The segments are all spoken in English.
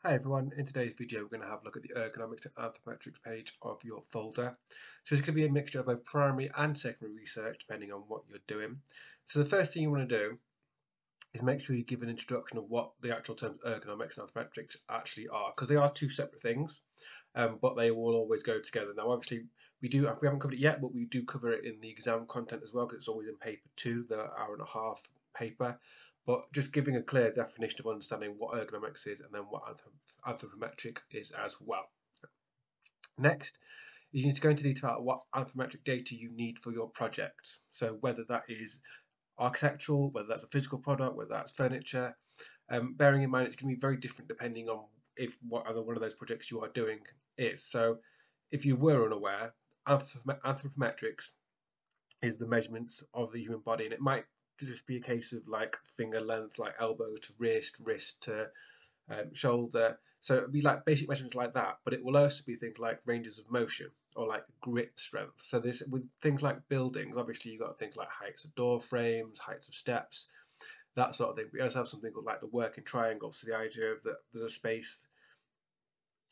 Hi everyone, in today's video we're going to have a look at the Ergonomics and Anthropometrics page of your folder. So it's going to be a mixture of both primary and secondary research depending on what you're doing. So the first thing you want to do is make sure you give an introduction of what the actual terms ergonomics and anthropometrics actually are, because they are two separate things, but they will always go together. Now obviously we haven't covered it yet, but we do cover it in the exam content as well, because it's always in paper 2, the hour-and-a-half paper. But just giving a clear definition of understanding what ergonomics is and then what anthropometrics is as well. Next, you need to go into detail about what anthropometric data you need for your project. So whether that is architectural, whether that's a physical product, whether that's furniture. Bearing in mind it's going to be very different depending on what other one of those projects you are doing is. So if you were unaware, anthropometrics is the measurements of the human body, and it might just be a case of like finger length, like elbow to wrist, wrist to shoulder. So it'd be like basic measurements like that, but it will also be things like ranges of motion or like grip strength. So this with things like buildings, obviously you've got things like heights of door frames, heights of steps, that sort of thing. We also have something called like the working triangle. So the idea of that there's a space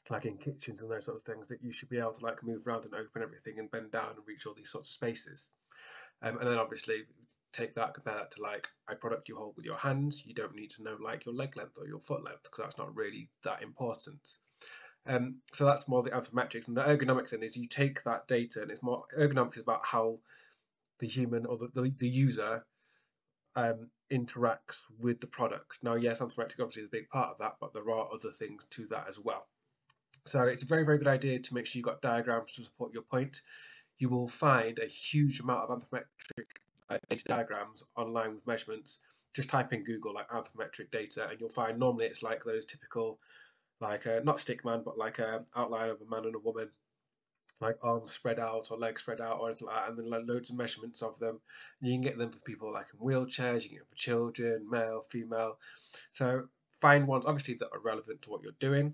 like in kitchens and those sorts of things that you should be able to like move around and open everything and bend down and reach all these sorts of spaces. And then obviously take that, compare that to like a product you hold with your hands. You don't need to know like your leg length or your foot length because that's not really that important. So that's more the anthropometrics, and the ergonomics then is you take that data, and it's more ergonomics is about how the human or the user interacts with the product. Now, yes, anthropometrics obviously is a big part of that, but there are other things to that as well. So it's a very, very good idea to make sure you've got diagrams to support your point. You will find a huge amount of anthropometric data diagrams online with measurements. Just type in Google like anthropometric data, and you'll find normally it's like those typical, like not stick man, but like a outline of a man and a woman, like arms spread out or legs spread out or anything like that, and then like loads of measurements of them. And you can get them for people like in wheelchairs, you can get them for children, male, female. So find ones obviously that are relevant to what you're doing.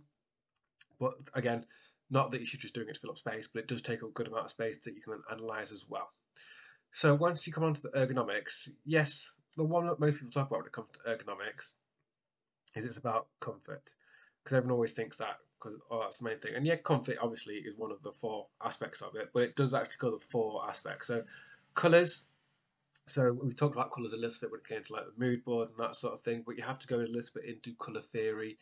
But again, not that you should just doing it to fill up space, but it does take a good amount of space that you can then analyze as well. So once you come on to the ergonomics, yes, the one that most people talk about when it comes to ergonomics is it's about comfort, because everyone always thinks that because that's the main thing. And yeah, comfort obviously is one of the 4 aspects of it, but it does actually cover 4 aspects. So colours. So we talked about colours a little bit when it came to like the mood board and that sort of thing, but you have to go a little bit into colour theory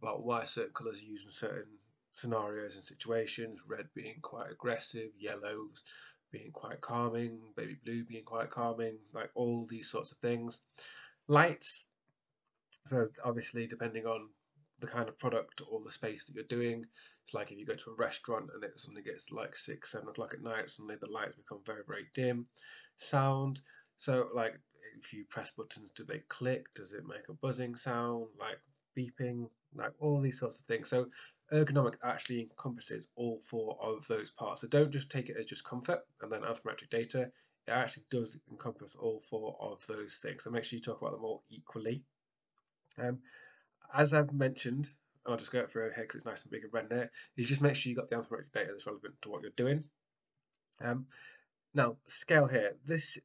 about why certain colours are used in certain scenarios and situations. Red being quite aggressive, yellows being quite calming, baby blue being quite calming, like all these sorts of things. Lights. So obviously, depending on the kind of product or the space that you're doing, it's like if you go to a restaurant and it suddenly gets like 6, 7 o'clock at night, suddenly the lights become very, very dim. Sound. So like if you press buttons, do they click? Does it make a buzzing sound? Like beeping? Like all these sorts of things. So ergonomic actually encompasses all 4 of those parts. So don't just take it as just comfort and then anthropometric data. It actually does encompass all 4 of those things. So make sure you talk about them all equally. Um, as I've mentioned, and I'll just go through it here because it's nice and big and red there, is just make sure you've got the anthropometric data that's relevant to what you're doing. Now, scale here. This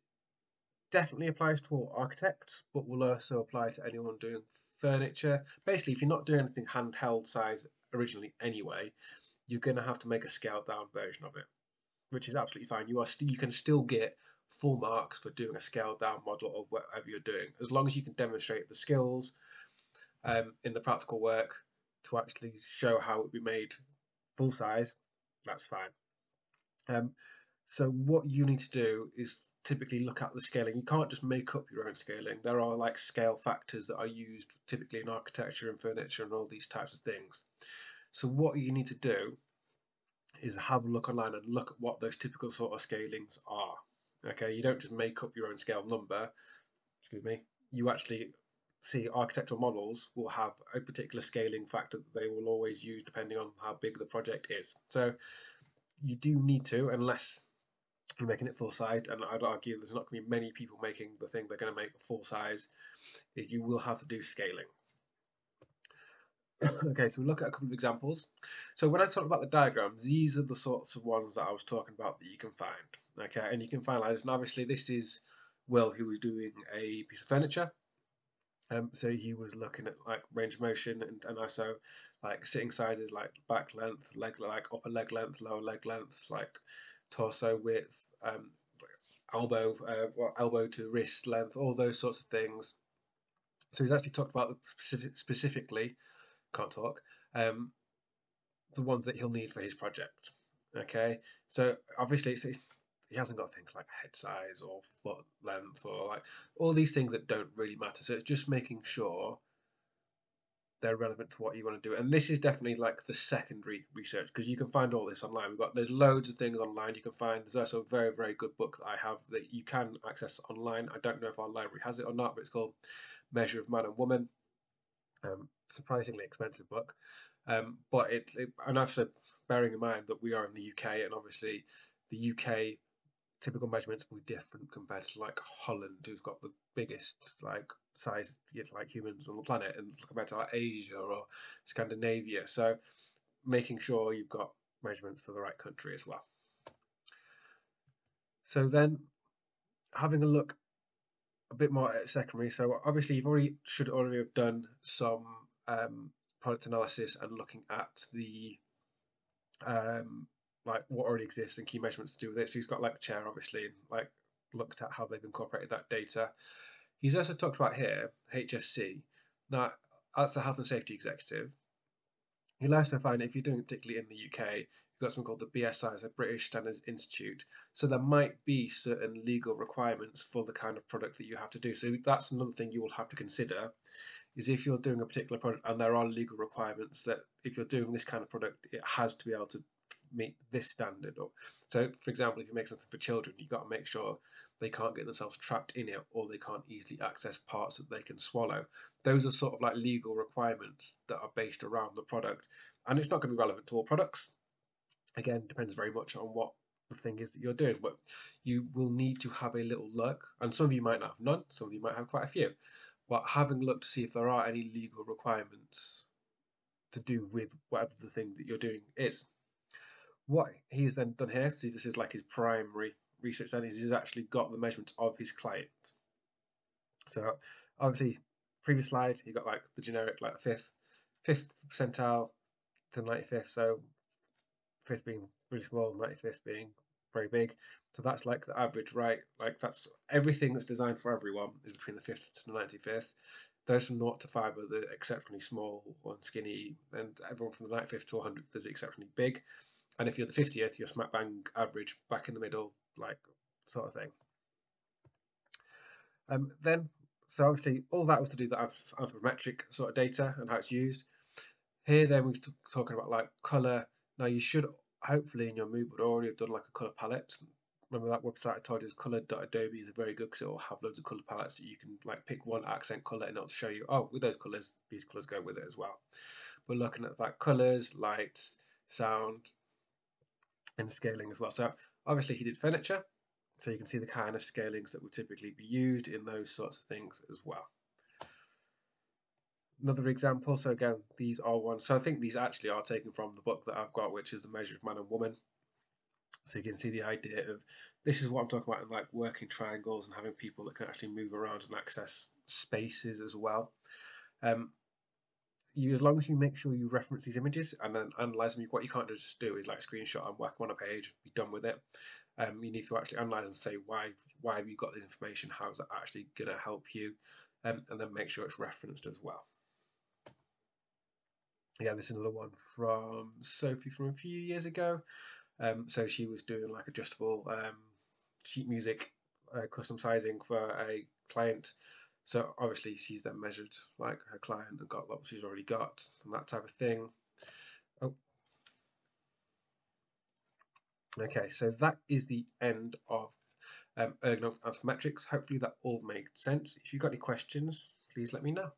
definitely applies to all architects, but will also apply to anyone doing furniture. Basically, if you're not doing anything handheld size originally anyway, you're going to have to make a scaled down version of it, which is absolutely fine. You can still get full marks for doing a scaled down model of whatever you're doing, as long as you can demonstrate the skills in the practical work to actually show how it would be made full size. That's fine. So what you need to do is typically look at the scaling. You can't just make up your own scaling. There are like scale factors that are used typically in architecture and furniture and all these types of things. So what you need to do is have a look online and look at what those typical sort of scalings are. Okay, you don't just make up your own scale number. Excuse me. You actually see architectural models will have a particular scaling factor that they will always use depending on how big the project is. So you do need to, unless you're making it full sized, and I'd argue there's not going to be many people making the thing they're going to make full size, is you will have to do scaling. Okay, so we'll look at a couple of examples. So when I talk about the diagrams, these are the sorts of ones that I was talking about that you can find. Okay, and you can find like this, and obviously this is Will, who was doing a piece of furniture. So he was looking at like range of motion and also like sitting sizes, like back length, like upper leg length, lower leg length, like torso width, elbow to wrist length, all those sorts of things. So he's actually talked about specifically, can't talk, the ones that he'll need for his project. Okay, so obviously he hasn't got things like head size or foot length or like all these things that don't really matter. So it's just making sure they're relevant to what you want to do. And this is definitely like the secondary research because you can find all this online. There's loads of things online you can find. There's also a very, very good book that I have that you can access online. I don't know if our library has it or not, but it's called Measure of Man and Woman. Surprisingly expensive book. But and I've said, bearing in mind that we are in the UK, and obviously the UK typical measurements will be different compared to like Holland, who's got the biggest like size like humans on the planet, and compared to like Asia or Scandinavia. So making sure you've got measurements for the right country as well. So then having a look a bit more at secondary. So obviously you should already have done some product analysis and looking at the like what already exists and key measurements to do with it. So he's got like chair obviously and like looked at how they've incorporated that data. He's also talked about here HSC. Now that's the health and safety executive. You'll also find if you're doing it particularly in the UK, you've got something called the BSI, the British Standards Institute. So there might be certain legal requirements for the kind of product that you have to do. So that's another thing you will have to consider is if you're doing a particular product and there are legal requirements that if you're doing this kind of product, it has to be able to meet this standard. Or so, for example, if you make something for children, you've got to make sure they can't get themselves trapped in it or they can't easily access parts that they can swallow. Those are sort of like legal requirements that are based around the product, and it's not going to be relevant to all products. Again, depends very much on what the thing is that you're doing, but you will need to have a little look, and some of you might not have none, some of you might have quite a few, but having a look to see if there are any legal requirements to do with whatever the thing that you're doing is. What he's then done here, see this is like his primary research then, is he's actually got the measurements of his client. So obviously, previous slide, he got like the generic like fifth percentile to 95th, so fifth being really small, 95th being very big. So that's like the average, right? Like that's everything that's designed for everyone is between the 5th to the 95th. Those from 0 to 5 are the exceptionally small and skinny, and everyone from the 95th to 100th is exceptionally big. And if you're the 50th, you're smack bang average, back in the middle, like sort of thing. Then, so obviously all that was to do the anthropometric sort of data and how it's used. Here then we're talking about like color. Now you should hopefully in your mood board already have done like a color palette. Remember that website I told you is color.adobe is very good because it will have loads of color palettes that you can like pick one accent color and it'll show you, oh, with those colors, these colors go with it as well. We're looking at that colors, lights, sound, and scaling as well. So obviously he did furniture, so you can see the kind of scalings that would typically be used in those sorts of things as well. Another example, so again, these are ones, so I think these actually are taken from the book that I've got, which is The Measure of Man and Woman. So you can see the idea of, this is what I'm talking about in like working triangles and having people that can actually move around and access spaces as well. As long as you make sure you reference these images and then analyze them, what you can't just do is like screenshot and whack them on a page, be done with it. You need to actually analyze and say why have you got this information, how is that actually going to help you, and then make sure it's referenced as well. Yeah, this is another one from Sophie from a few years ago. So she was doing like adjustable sheet music custom sizing for a client. So obviously she's then measured like her client and got what she's already got and that type of thing. Oh, okay, so that is the end of Ergonomics Anthropometrics. Hopefully that all made sense. If you've got any questions, please let me know.